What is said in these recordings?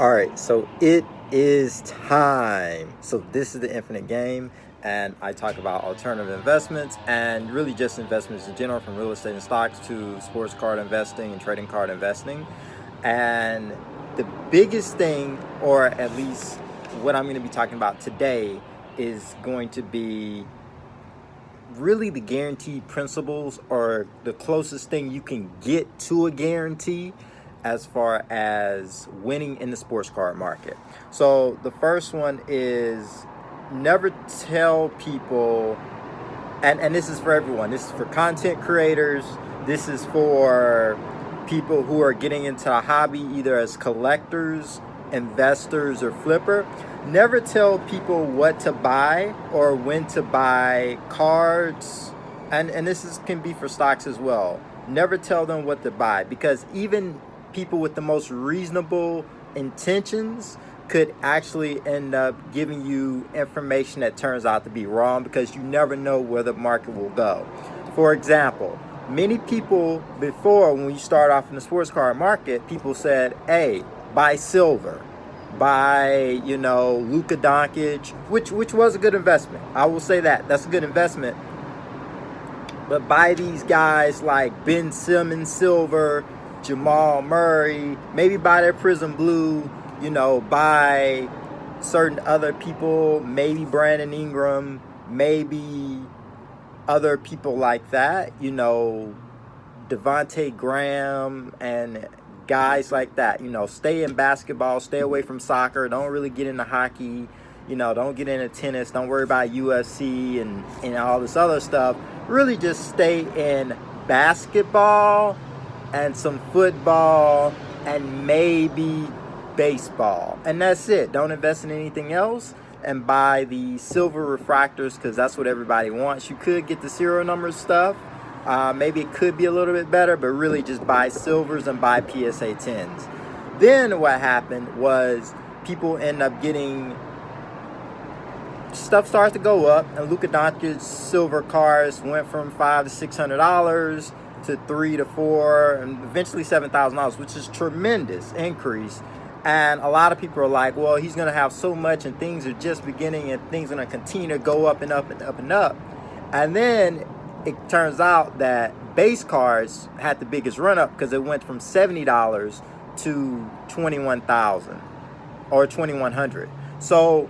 All right, so it is time. So this is the Infinite Game, and I talk about alternative investments and really just investments in general, from real estate and stocks to sports card investing and trading card investing. And the biggest thing, or at least what I'm going to be talking about today, is going to be really the guaranteed principles, or the closest thing you can get to a guarantee as far as winning in the sports card market. So the first one is never tell people, and this is for everyone, this is for content creators, this is for people who are getting into a hobby either as collectors, investors, or flipper. Never tell people what to buy or when to buy cards, and can be for stocks as well. Never tell them what to buy, because even people with the most reasonable intentions could actually end up giving you information that turns out to be wrong, because you never know where the market will go. For example, many people before, when you start off in the sports card market, people said, hey, buy silver, buy, Luka Doncic, which was a good investment. I will say that's a good investment. But buy these guys like Ben Simmons silver, Jamal Murray, maybe buy their Prism Blue, buy certain other people, maybe Brandon Ingram, maybe other people like that, Devontae Graham and guys like that. Stay in basketball, stay away from soccer, don't really get into hockey, don't get into tennis, don't worry about UFC and all this other stuff. Really just stay in basketball and some football and maybe baseball, and that's it. Don't invest in anything else, and buy the silver refractors, because that's what everybody wants. You could get the serial number stuff, maybe it could be a little bit better, but really just buy silvers and buy PSA 10s. Then what happened was people end up getting, stuff starts to go up, and Luka Doncic's silver cards went from $500 to $600 to $3,000 to $4,000 and eventually $7,000, which is tremendous increase. And a lot of people are like, well, he's going to have so much, and things are just beginning, and things are going to continue to go up and up and up and up. And then it turns out that base cards had the biggest run up, because it went from $70 to $21,000 or $2,100. So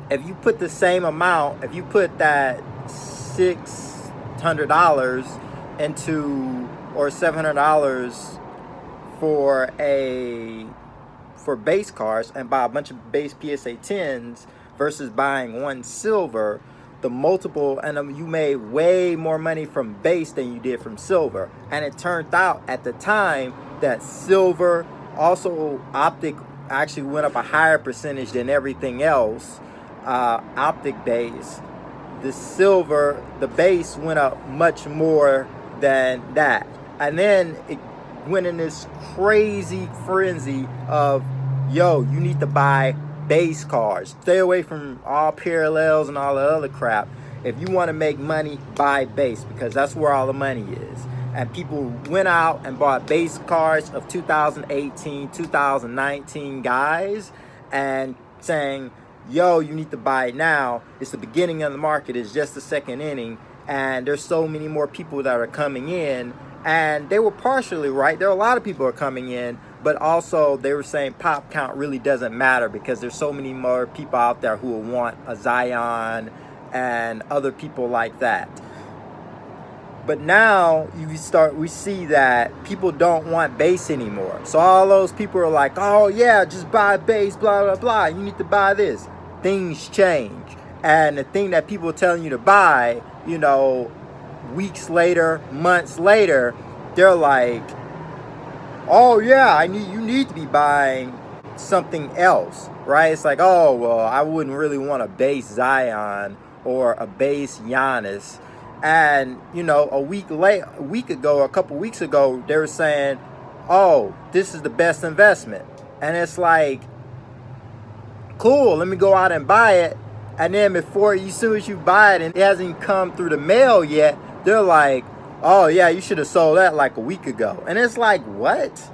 if you put the same amount, if you put that $600 into, or $700 for base cards, and buy a bunch of base PSA 10s versus buying one silver, the multiple, and you made way more money from base than you did from silver. And it turned out at the time that silver, also optic, actually went up a higher percentage than everything else, optic base. The silver, the base went up much more than that. And then it went in this crazy frenzy of, you need to buy base cards. Stay away from all parallels and all the other crap. If you want to make money, buy base, because that's where all the money is. And people went out and bought base cards of 2018, 2019 guys, and saying, you need to buy it now. It's the beginning of the market. It's just the second inning. And there's so many more people that are coming in. And they were partially right. There are a lot of people are coming in. But also they were saying pop count really doesn't matter, because there's so many more people out there who will want a Zion and other people like that. But now we see that people don't want base anymore. So all those people are like, oh yeah, just buy base, blah, blah, blah. You need to buy this. Things change. And the thing that people are telling you to buy, weeks later, months later, they're like, oh yeah, you need to be buying something else, right? It's like, oh, well, I wouldn't really want a base Zion or a base Giannis. And, a couple weeks ago, they were saying, oh, this is the best investment. And it's like, cool, let me go out and buy it. And then as soon as you buy it and it hasn't come through the mail yet, they're like, oh yeah, you should have sold that like a week ago. And it's like, what?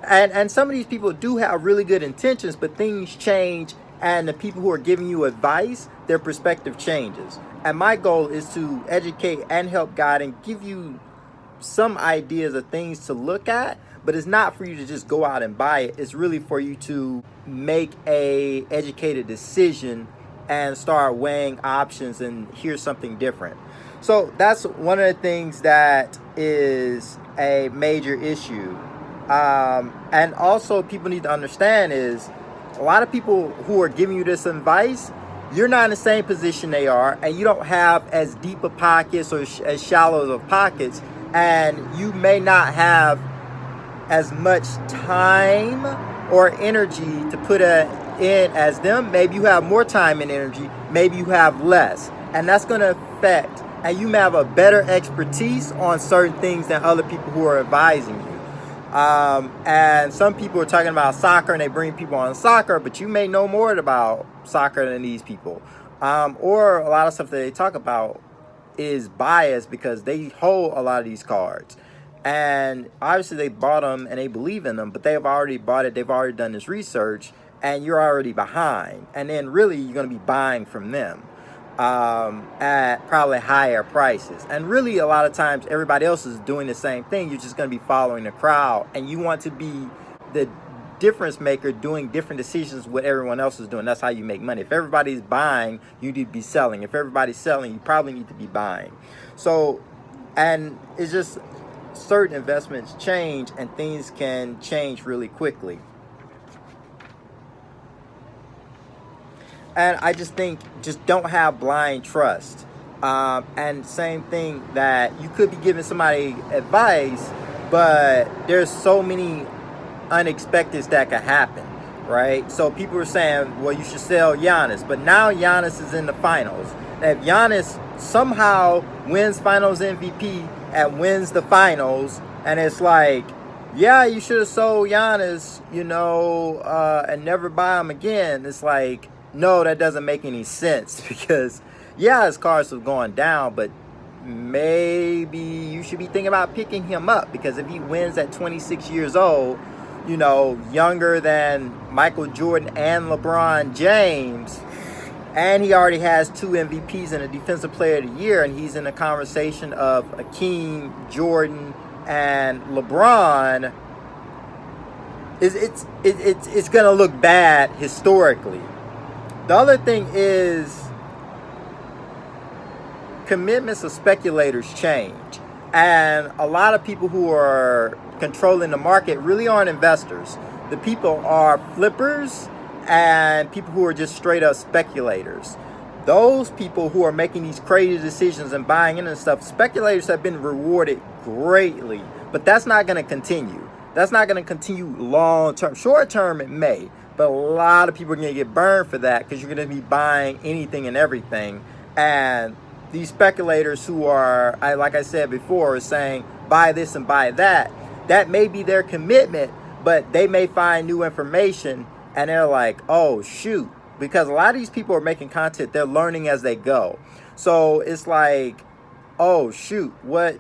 And some of these people do have really good intentions, but things change, and the people who are giving you advice, their perspective changes. And my goal is to educate and help guide and give you some ideas of things to look at, but it's not for you to just go out and buy it. It's really for you to make a educated decision and start weighing options and hear something different. So that's one of the things that is a major issue. And also people need to understand is a lot of people who are giving you this advice, you're not in the same position they are, and you don't have as deep of pockets or as shallow of pockets, and you may not have as much time or energy to put in as them. Maybe you have more time and energy, maybe you have less, and that's going to affect, and you may have a better expertise on certain things than other people who are advising you. And some people are talking about soccer and they bring people on soccer, but you may know more about soccer than these people. Or a lot of stuff that they talk about is biased because they hold a lot of these cards. And obviously they bought them and they believe in them, but they've already bought it. They've already done this research and you're already behind. And then really you're going to be buying from them at probably higher prices. And really a lot of times everybody else is doing the same thing. You're just going to be following the crowd, and you want to be the difference maker, doing different decisions what everyone else is doing. That's how you make money. If everybody's buying, you need to be selling. If everybody's selling, you probably need to be buying. So, and it's just certain investments change and things can change really quickly. And I just think, just don't have blind trust. And same thing that you could be giving somebody advice, but there's so many unexpecteds that could happen, right? So people are saying, well, you should sell Giannis, but now Giannis is in the finals. If Giannis somehow wins finals MVP and wins the finals, and it's like, yeah, you should have sold Giannis, and never buy him again. It's like, no, that doesn't make any sense because, yeah, his cards have gone down, but maybe you should be thinking about picking him up, because if he wins at 26 years old, younger than Michael Jordan and LeBron James, and he already has 2 MVPs and a Defensive Player of the Year, and he's in a conversation of Hakeem, Jordan, and LeBron, it's going to look bad historically. The other thing is commitments of speculators change. And a lot of people who are controlling the market really aren't investors. The people are flippers and people who are just straight up speculators. Those people who are making these crazy decisions and buying into stuff, speculators have been rewarded greatly. But that's not going to continue. That's not going to continue long term. Short term it may. But a lot of people are going to get burned for that because you're going to be buying anything and everything. And these speculators who are, like I said before, are saying buy this and buy that. That may be their commitment, but they may find new information and they're like, oh, shoot. Because a lot of these people are making content. They're learning as they go. So it's like, oh, shoot. What?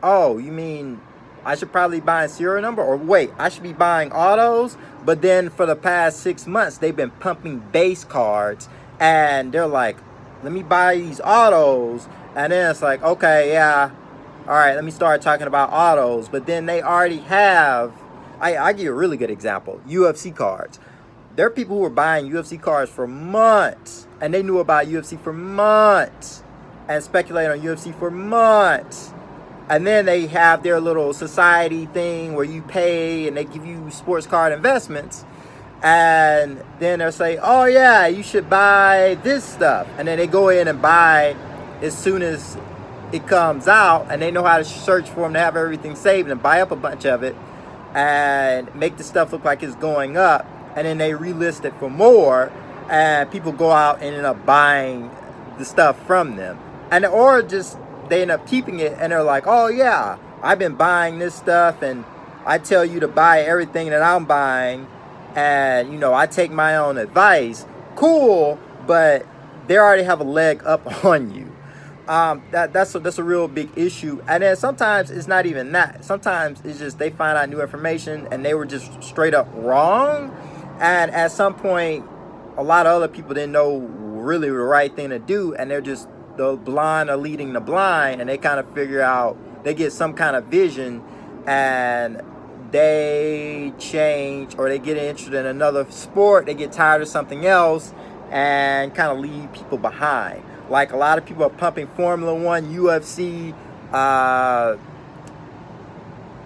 Oh, you mean I should probably buy a serial number? Or wait, I should be buying autos? But then for the past 6 months, they've been pumping base cards. And they're like, let me buy these autos. And then it's like, okay, yeah. All right, let me start talking about autos. But then they already have, I give you a really good example, UFC cards. There are people who are buying UFC cards for months. And they knew about UFC for months. And speculate on UFC for months. And then they have their little society thing where you pay and they give you sports card investments. And then they'll say, oh yeah, you should buy this stuff. And then they go in and buy as soon as it comes out. And they know how to search for them to have everything saved and buy up a bunch of it. And make the stuff look like it's going up. And then they relist it for more. And people go out and end up buying the stuff from them. And or just they end up keeping it and they're like, oh yeah, I've been buying this stuff and I tell you to buy everything that I'm buying and I take my own advice. Cool, but they already have a leg up on you. That's a real big issue. And then sometimes it's not even that. Sometimes it's just they find out new information and they were just straight up wrong. And at some point, a lot of other people didn't know really the right thing to do, and they're just the blind are leading the blind, and they kind of figure out, they get some kind of vision, and they change, or they get interested in another sport, they get tired of something else, and kind of leave people behind. Like a lot of people are pumping Formula One, UFC,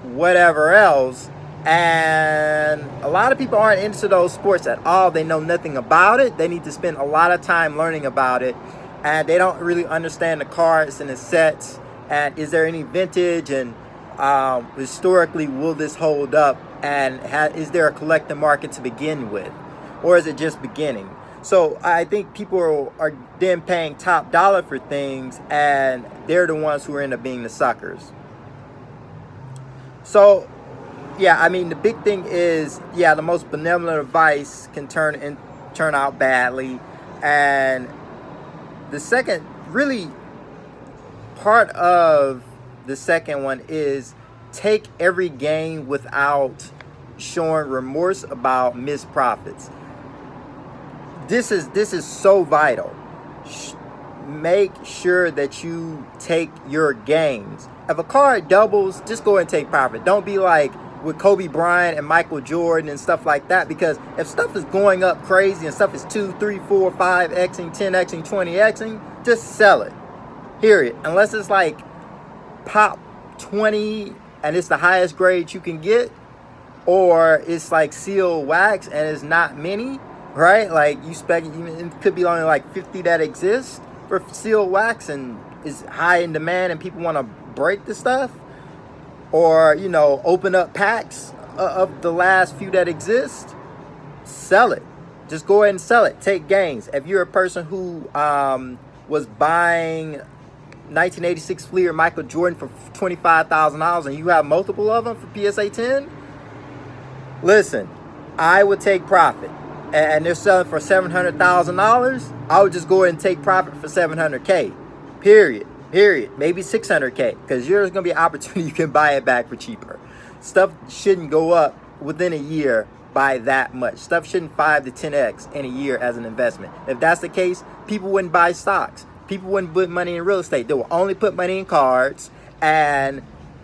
whatever else, and a lot of people aren't into those sports at all. They know nothing about it. They need to spend a lot of time learning about it, and they don't really understand the cards and the sets, and is there any vintage, and historically will this hold up, and is there a collector market to begin with, or is it just beginning? So I think people are then paying top dollar for things, and they're the ones who end up being the suckers. So yeah, I mean, the big thing is, yeah, the most benevolent advice can turn out badly. And the second, really, part of the second one is take every gain without showing remorse about missed profits. This is so vital. Make sure that you take your gains. If a card doubles, just go and take profit. Don't be like with Kobe Bryant and Michael Jordan and stuff like that, because if stuff is going up crazy and stuff is 2, 3, 4, 5xing, 10xing, 20xing, just sell it. Period. Unless it's like pop 20 and it's the highest grade you can get, or it's like sealed wax and it's not many, right? Like it could be only like 50 that exist for sealed wax and is high in demand and people want to break the stuff, or open up packs of the last few that exist. Sell it. Just go ahead and sell it. Take gains. If you're a person who was buying 1986 Fleer Michael Jordan for $25,000 and you have multiple of them for PSA 10, listen, I would take profit. And they're selling for $700,000. I would just go ahead and take profit for $700K. Period. Maybe $600K, because there's going to be an opportunity you can buy it back for cheaper. Stuff shouldn't go up within a year by that much. Stuff shouldn't 5 to 10x in a year as an investment. If that's the case, people wouldn't buy stocks. People wouldn't put money in real estate. They will only put money in cards, and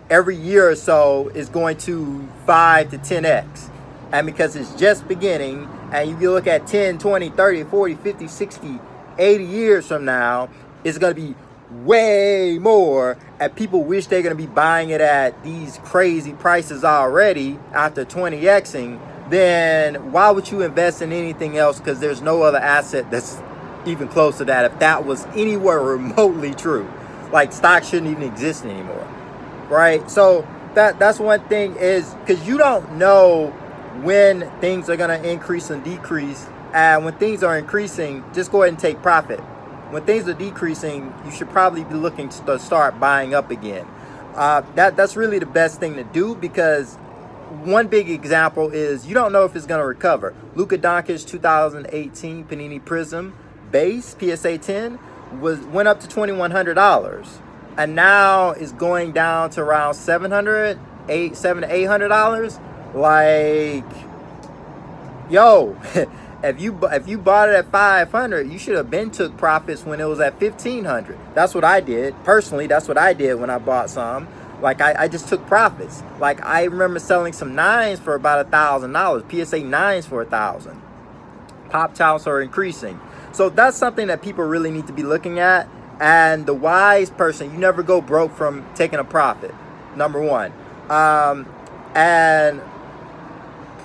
every year or so is going to 5 to 10x. And because it's just beginning, and you look at 10, 20, 30, 40, 50, 60, 80 years from now, it's going to be way more, and people wish they're going to be buying it at these crazy prices already after 20xing. Then why would you invest in anything else? Because there's no other asset that's even close to that, if that was anywhere remotely true. Like, stocks shouldn't even exist anymore, right? So that's one thing, is because you don't know when things are going to increase and decrease. And when things are increasing, just go ahead and take profit. When things are decreasing, you should probably be looking to start buying up again. That's really the best thing to do, because one big example is you don't know if it's going to recover. Luka Doncic 2018 Panini Prism base PSA 10 went up to $2,100, and now is going down to around $700 to $800. Like, yo. If you bought it at $500, you should have been took profits when it was at $1,500. That's what I did. Personally, that's what I did when I bought some. Like, I just took profits. Like, I remember selling some 9s for about $1,000. PSA 9s for $1,000. Pop tops are increasing. So that's something that people really need to be looking at. And the wise person, you never go broke from taking a profit. Number one. And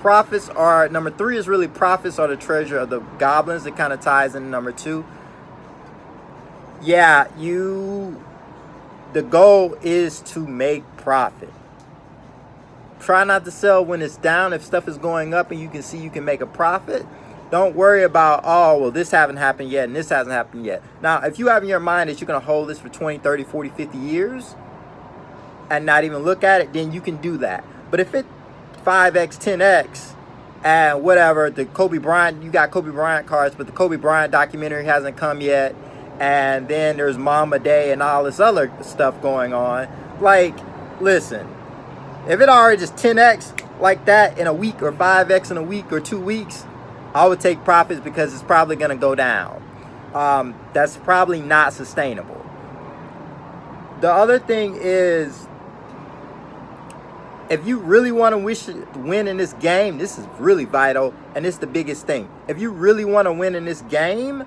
profits are, number 3 is really, profits are the treasure of the goblins. It kind of ties into number 2. Yeah, the goal is to make profit. Try not to sell when it's down. If stuff is going up and you can see you can make a profit, don't worry about, oh, well, this hasn't happened yet and this hasn't happened yet. Now, if you have in your mind that you're going to hold this for 20, 30, 40, 50 years and not even look at it, then you can do that. But if it 5x, 10x, and whatever, the Kobe Bryant, you got Kobe Bryant cards, but the Kobe Bryant documentary hasn't come yet, and then there's Mama Day and all this other stuff going on. Like, listen, if it already just 10x like that in a week, or 5x in a week or 2 weeks, I would take profits because it's probably going to go down. That's probably not sustainable. The other thing is, if you really want to win in this game, this is really vital, and it's the biggest thing. If you really want to win in this game,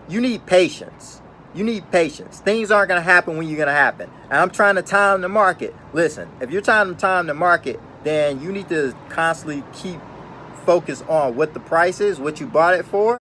you need patience. You need patience. Things aren't going to happen when you're going to happen. And I'm trying to time the market. Listen, if you're trying to time the market, then you need to constantly keep focused on what the price is, what you bought it for.